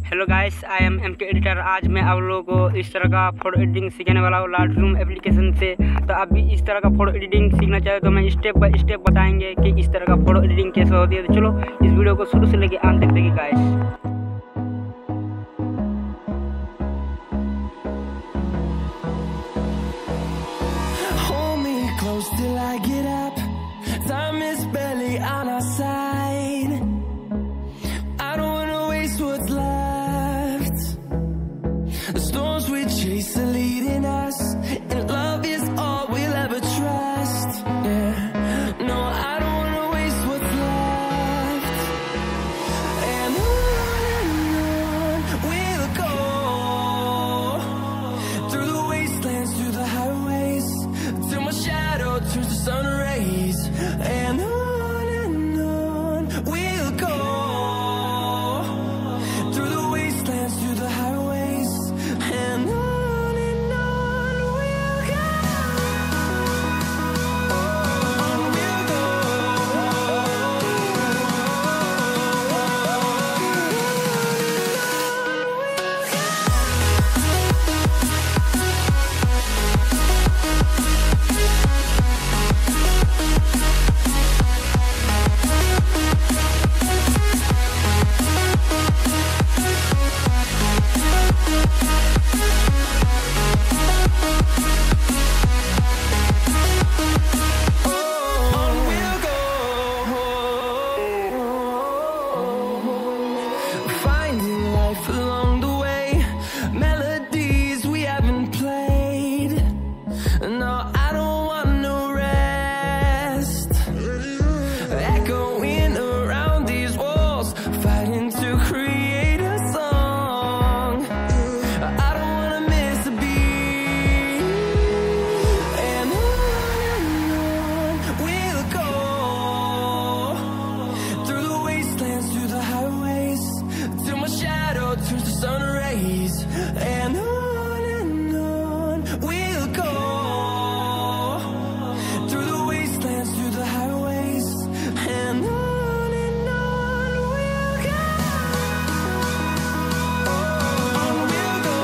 Hello guys, I am के editor. आज मैं आप लोगों को इस तरह का फोटो एडिटिंग सिखाने वाला हूँ लाइटरूम एप्लीकेशन से। तो आप भी इस तरह का फोटो एडिटिंग सीखना चाहे तो मैं स्टेप बाय स्टेप बताएंगे कि इस तरह का फोटो एडिटिंग कैसे होती है। तो चलो इस वीडियो को शुरू से लेकर अंत तक देखिए guys. Till I get up, time is barely on our side. I don't wanna waste what's left. The storms we chase are leading us, and love is all we'll ever trust. Yeah, no, I don't wanna waste what's left. And on we'll go, through the wastelands, through the highways, till my shadow turns to sun rays. And on we'll go, through the wastelands, through the highways. And on we'll go, on we'll go. Finding life along the way, melodies we haven't played. No, I don't want no rest. Echoing around these walls, fighting to create a song. I don't wanna miss a beat. And on we'll go, through the wastelands, through the highways, till my shadow turns to sun rays. And on we'll go, through the wastelands, through the highways. And on we'll go, on we'll go.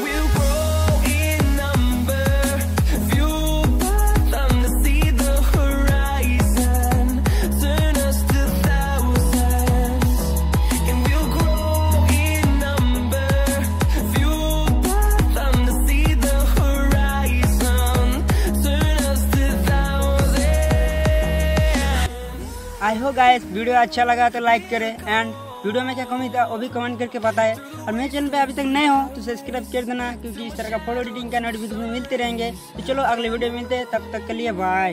We'll grow in number, fueled by them to see the horizon, turn us to thousands. And we'll grow in number, fueled by them to see the horizon, turn us to thousands. I hope guys video अच्छा लगा तो like करें and video में क्या कमी था वो भी कमेंट करके बताएं। और मेरे चैनल पे अभी तक नए हो तो सब्सक्राइब कर देना, क्योंकि इस तरह का फोटो एडिटिंग का नोटिफिकेशन मिलते रहेंगे। तो चलो अगले वीडियो में मिलते हैं, तब तक के लिए बाय।